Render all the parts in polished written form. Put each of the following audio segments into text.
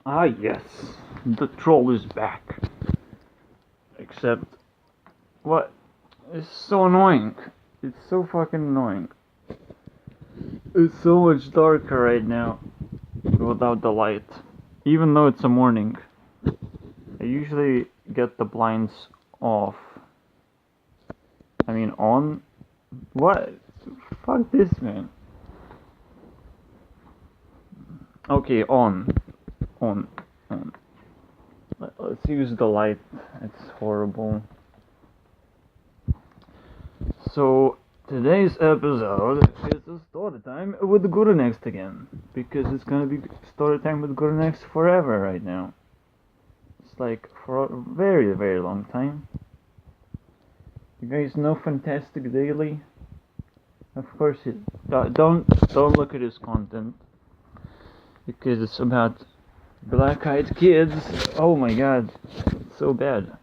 Ah, yes, the troll is back. Except, what? It's so annoying. It's so fucking annoying. It's so much darker right now without the light. Even though it's a morning, I usually get the blinds off. I mean, on? What? Fuck this, man. Okay, on. On. On. Let's use the light. It's horrible. So, today's episode is a story time with Gurunext again. Because it's gonna be story time with Gurunext forever right now. It's like for a very, very long time. You guys know Fantastic Daily? Of course, don't look at his content because it's about black-eyed kids. Oh my god, it's so bad.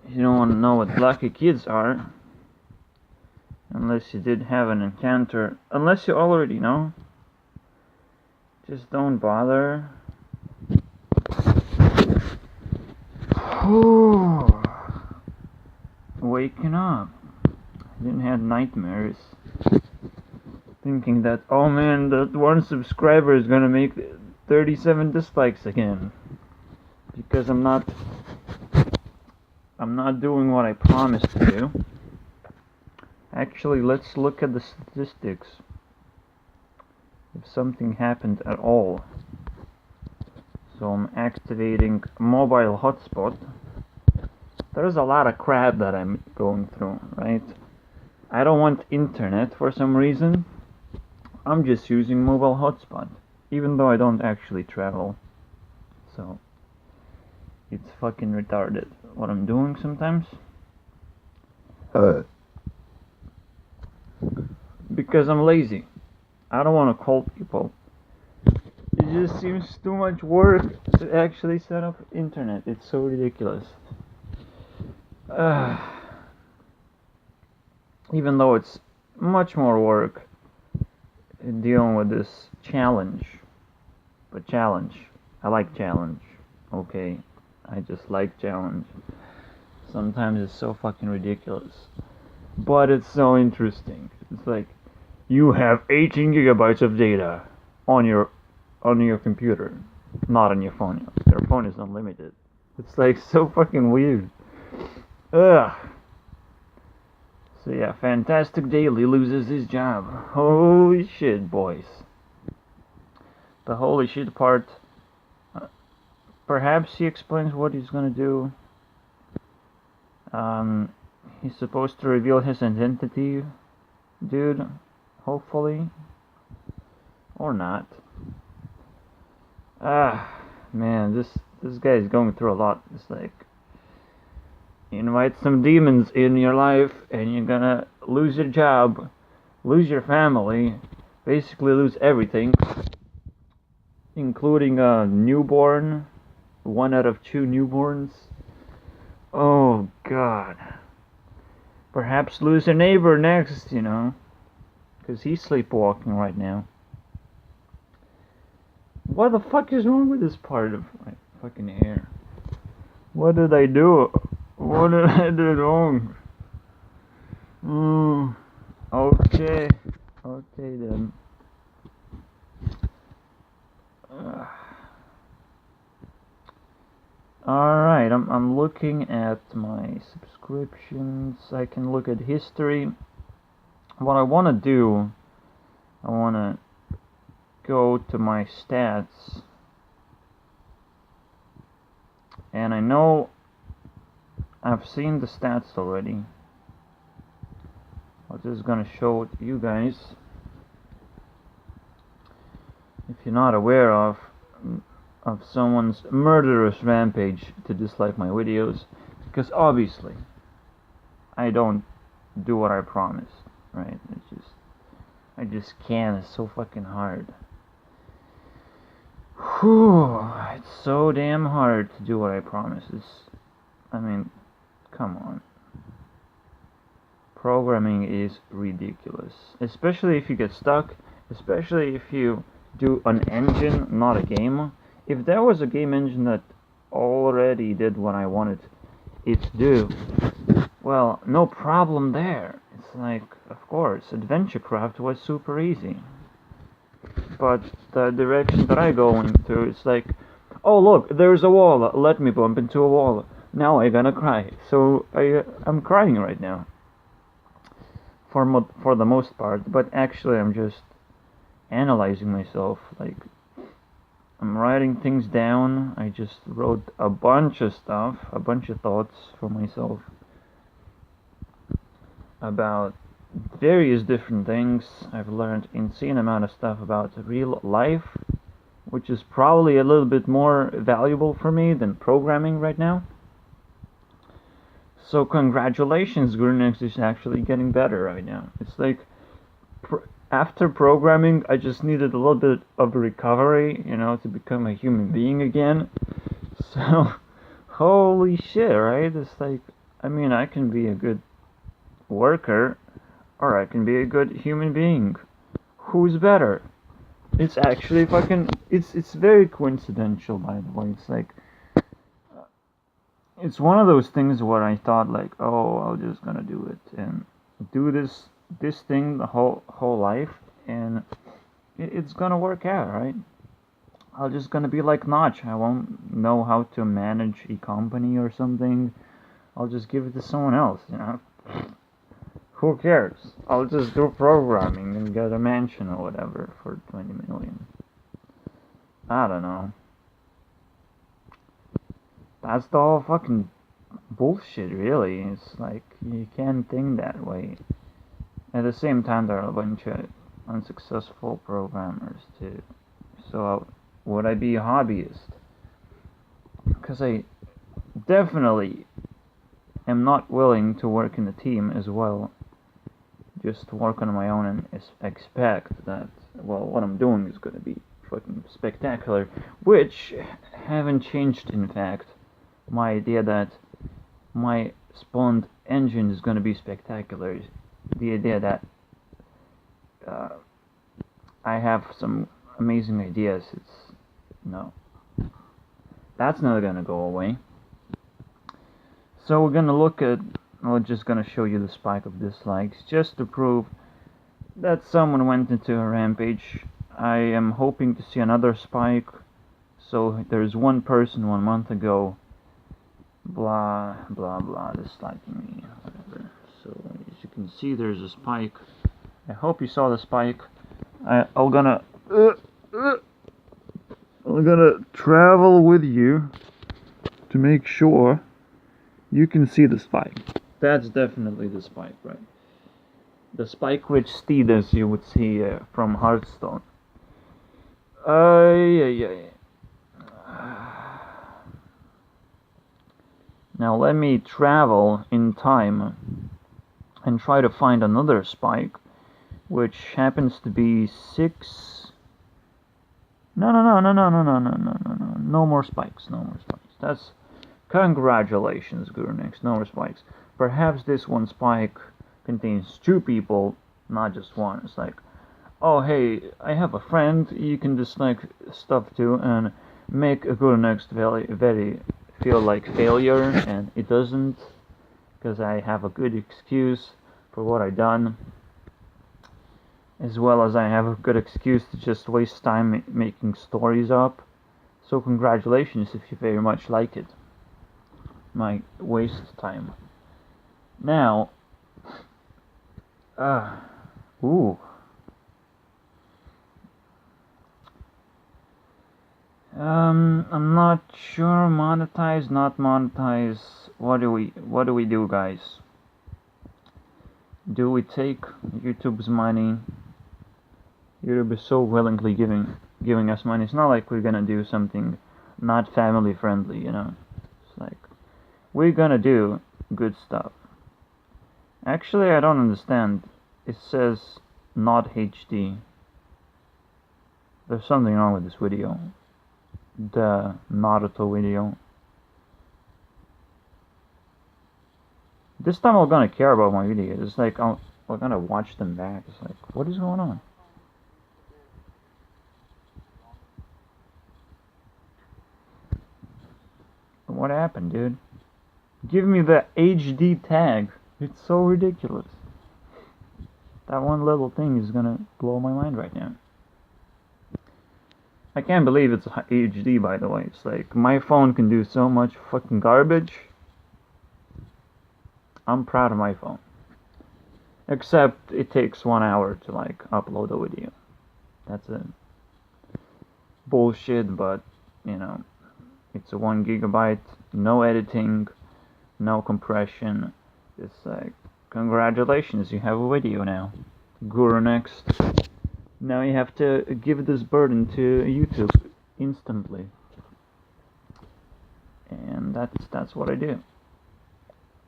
You don't want to know what black-eyed kids are unless you did have an encounter. Unless you already know, just don't bother. Waking up. I didn't have nightmares. Thinking that, oh man, that one subscriber is gonna make 37 dislikes again. Because I'm not doing what I promised to do. Actually, let's look at the statistics. If something happened at all. So I'm activating mobile hotspot. There's a lot of crap that I'm going through, right? I don't want internet for some reason. I'm just using mobile hotspot, even though I don't actually travel. So it's fucking retarded what I'm doing sometimes. Because I'm lazy. I don't want to call people. It just seems too much work to actually set up internet. It's so ridiculous. Even though it's much more work dealing with this challenge. But challenge. I like challenge. Okay. I just like challenge. Sometimes it's so fucking ridiculous. But it's so interesting. It's like, you have 18 gigabytes of data on your computer, not on your phone. Your phone is unlimited. It's like so fucking weird. Ugh. So yeah, Fantastic Daily loses his job. Holy shit, boys. The holy shit part. Perhaps he explains what he's gonna do. He's supposed to reveal his identity, dude. Hopefully. Or not. Man, this guy is going through a lot. It's like, invite some demons in your life and you're gonna lose your job, lose your family, basically lose everything, including a newborn, 1 out of 2 newborns. Oh god. Perhaps lose a neighbor next, you know, because he's sleepwalking right now. What the fuck is wrong with this part of my fucking hair? What did I do? What did I do wrong? Okay. Okay then. Alright, I'm looking at my subscriptions. I can look at history. What I want to do, I want to go to my stats. And I know I've seen the stats already. I'm just gonna show it to you guys. If you're not aware of someone's murderous rampage to dislike my videos, because obviously I don't do what I promised, right? I just can't. It's so fucking hard. It's so damn hard to do what I promise. I mean, come on. Programming is ridiculous, especially if you get stuck, especially if you do an engine, not a game. If there was a game engine that already did what I wanted it to do, well, no problem there. It's like, of course, AdventureCraft was super easy. But the direction that I go into, it's like, oh look, there's a wall, let me bump into a wall. Now I'm gonna cry. So I'm crying right now. For the most part, but actually I'm just analyzing myself. Like, I'm writing things down. I just wrote a bunch of stuff, a bunch of thoughts for myself about various different things. I've learned insane amount of stuff about real life, which is probably a little bit more valuable for me than programming right now. So congratulations, Grunex is actually getting better right now. It's like, after programming, I just needed a little bit of recovery, to become a human being again. So, holy shit, right? It's like, I can be a good worker, or I can be a good human being. Who's better? It's actually fucking, it's very coincidental, by the way. It's like, it's one of those things where I thought like, oh, I'm just gonna do it and do this thing the whole life, and it's gonna work out, right? I'm just gonna be like Notch. I won't know how to manage a company or something. I'll just give it to someone else, Who cares? I'll just do programming and get a mansion or whatever for 20 million. I don't know. That's the whole fucking bullshit, really. It's like, you can't think that way. At the same time, there are a bunch of unsuccessful programmers too. So, would I be a hobbyist? Because I definitely am not willing to work in a team as well. Just to work on my own and expect that, well, what I'm doing is going to be fucking spectacular. Which haven't changed, in fact. My idea that my spawned engine is going to be spectacular. The idea that I have some amazing ideas, no. That's not going to go away. So we're going to look at, I'm just going to show you the spike of dislikes, just to prove that someone went into a rampage. I am hoping to see another spike. So there's one person 1 month ago, blah blah blah, disliking me, whatever. So as you can see, there's a spike. I hope you saw the spike. I'm gonna travel with you to make sure you can see the spike. That's definitely the spike, right? The spike-rich steed, as you would see from Hearthstone. Yeah. Now let me travel in time and try to find another spike, which happens to be 6. No more spikes. That's congratulations, Gurunex. No more spikes. Perhaps this one spike contains 2 people, not just one. It's like, oh hey, I have a friend you can dislike stuff to and make a Gurunex very feel like failure, and it doesn't, because I have a good excuse for what I done, as well as I have a good excuse to just waste time making stories up. So congratulations if you very much like it. My waste time. Now, I'm not sure. Monetize, not monetize. What do we do, guys? Do we take YouTube's money? YouTube is so willingly giving us money. It's not like we're gonna do something not family friendly, It's like, we're gonna do good stuff. Actually, I don't understand. It says not HD. There's something wrong with this video. The Naruto video. This time I'm gonna care about my videos. It's like I'm gonna watch them back. It's like, what is going on? What happened, dude? Give me the HD tag. It's so ridiculous. That one little thing is gonna blow my mind right now. I can't believe it's HD, by the way. It's like, my phone can do so much fucking garbage. I'm proud of my phone. Except it takes 1 hour to like upload a video. That's a bullshit, but you know, it's a 1 gigabyte, no editing, no compression. It's like, congratulations, you have a video now. Guru next. Now you have to give this burden to YouTube instantly. And that's what I do.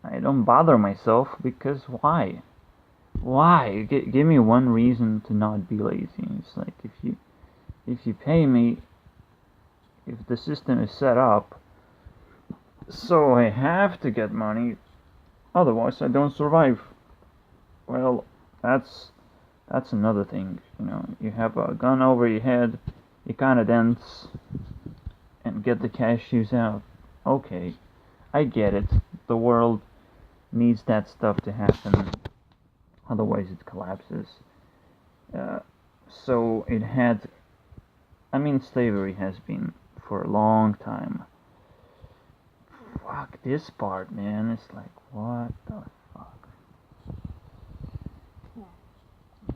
I don't bother myself, because why? Why? Give me one reason to not be lazy. It's like, if you pay me, if the system is set up so I have to get money, otherwise I don't survive. Well, that's another thing. You know, you have a gun over your head, you kinda dance and get the cashews out. Okay, I get it. The world needs that stuff to happen, otherwise it collapses. So it had, slavery has been for a long time. Fuck this part, man. It's like, what the fuck?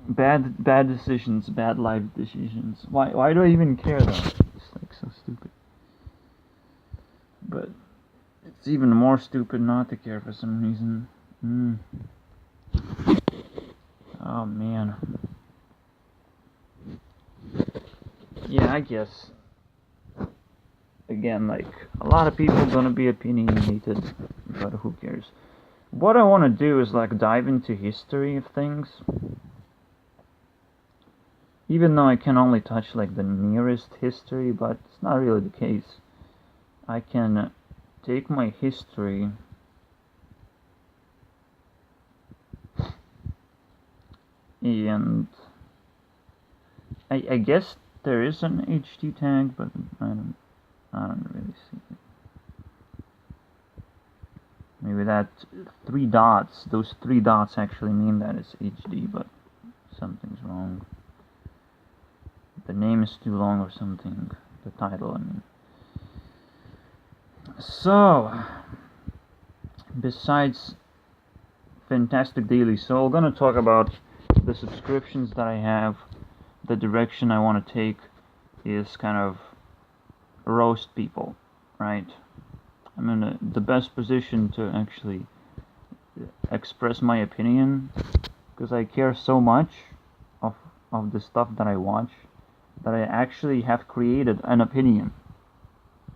Bad decisions, bad life decisions. Why do I even care though? It's like so stupid. But it's even more stupid not to care for some reason. Oh man. Yeah, I guess. Again, like, a lot of people gonna be opinionated, but who cares? What I want to do is like dive into history of things. Even though I can only touch like the nearest history, but it's not really the case. I can take my history and I guess there is an HD tag, but I don't really see it. Maybe that those 3 dots actually mean that it's HD, but something's wrong. The name is too long or something. The title, I mean. So, besides Fantastic Daily Soul, I'm gonna talk about the subscriptions that I have. The direction I want to take is kind of roast people, right? I'm in the best position to actually express my opinion, because I care so much of the stuff that I watch that I actually have created an opinion.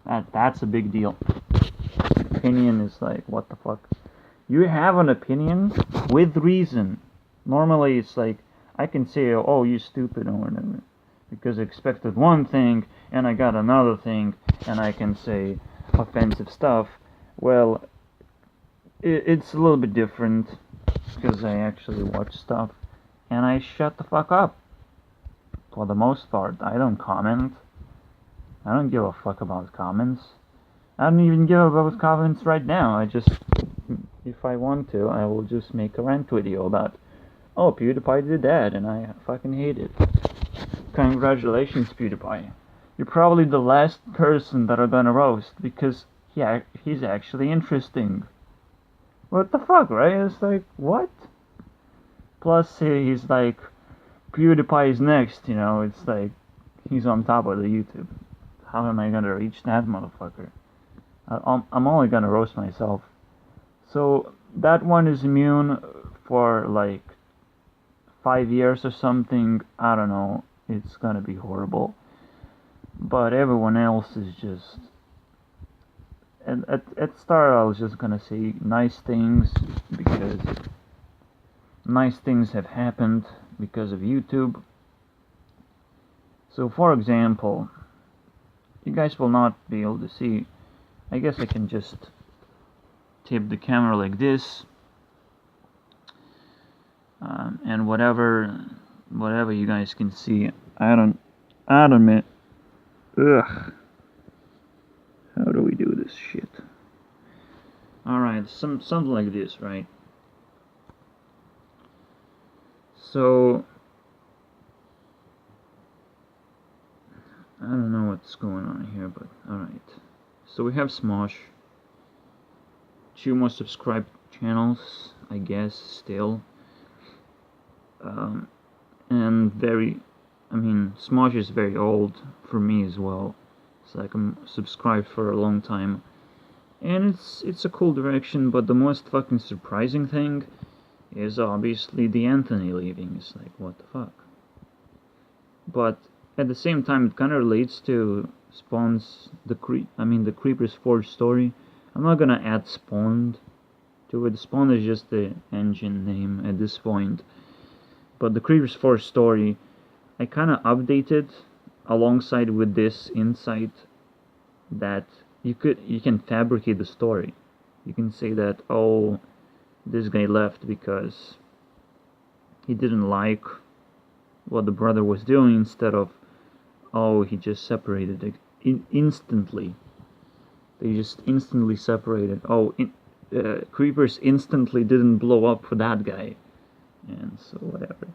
That's a big deal. Opinion is like, what the fuck? You have an opinion with reason. Normally it's like, I can say, oh, you stupid or whatever, because I expected one thing and I got another thing, and I can say offensive stuff. Well, it's a little bit different, because I actually watch stuff and I shut the fuck up. For the most part, I don't comment. I don't give a fuck about comments. I don't even give about comments right now. I just, if I want to, I will just make a rant video about, oh, PewDiePie did that and I fucking hate it. Congratulations, PewDiePie. You're probably the last person that are gonna roast, because he's actually interesting. What the fuck, right? It's like, what? Plus, he's like, PewDiePie is next, you know, it's like, he's on top of the YouTube. How am I gonna reach that motherfucker? I'm only gonna roast myself. So, that one is immune for like 5 years or something. I don't know, it's gonna be horrible. But everyone else is just... And at start I was just gonna say nice things, because nice things have happened because of YouTube. So for example, you guys will not be able to see, I guess I can just tip the camera like this, and whatever you guys can see, I don't mean, ugh, How do we do this shit? Alright, something like this, right? So I don't know what's going on here, but alright. So we have Smosh. 2 more subscribed channels, I guess, still. And Smosh is very old for me as well. It's like I'm subscribed for a long time. And it's a cool direction, but the most fucking surprising thing is obviously the Anthony leaving. It's like, what the fuck? But at the same time, it kind of relates to Spawn's the Creeper's Forge story. I'm not gonna add Spawn to it. Spawn is just the engine name at this point. But the Creeper's Forge story, I kind of updated alongside with this insight that you can fabricate the story. You can say that, oh, this guy left because he didn't like what the brother was doing, instead of, oh, he just separated instantly. They just instantly separated. Oh, Creepers instantly didn't blow up for that guy, and so whatever.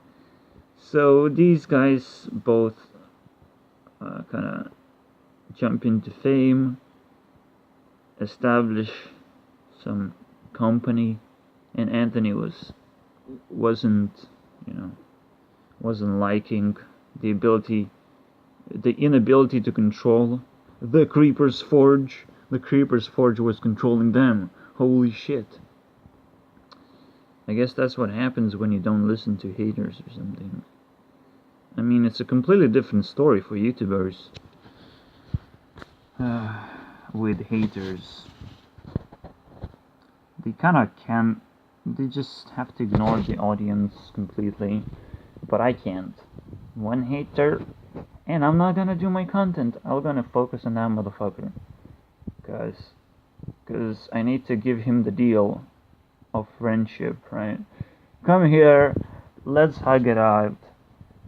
So these guys both kind of jump into fame, establish some company, and Anthony wasn't liking the inability to control the Creeper's Forge. The Creeper's Forge was controlling them. Holy shit. I guess that's what happens when you don't listen to haters or something. I mean, it's a completely different story for YouTubers with haters. They just have to ignore the audience completely, but I can't. One hater, and I'm not gonna do my content. I'm gonna focus on that motherfucker, cause I need to give him the deal of friendship, right? Come here, let's hug it out.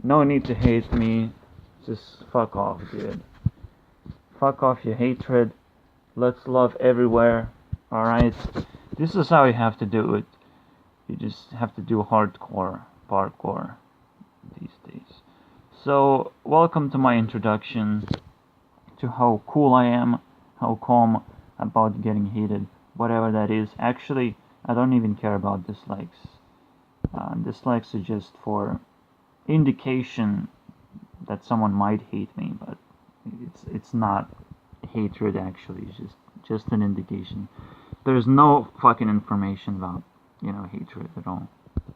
No need to hate me. Just fuck off, dude. Fuck off your hatred. Let's love everywhere. Alright? This is how you have to do it. You just have to do hardcore, parkour these days. So, welcome to my introduction to how cool I am, how calm about getting hated, whatever that is. Actually, I don't even care about dislikes. Dislikes are just for indication that someone might hate me, but it's not hatred. Actually, it's just an indication. There's no fucking information about hatred at all.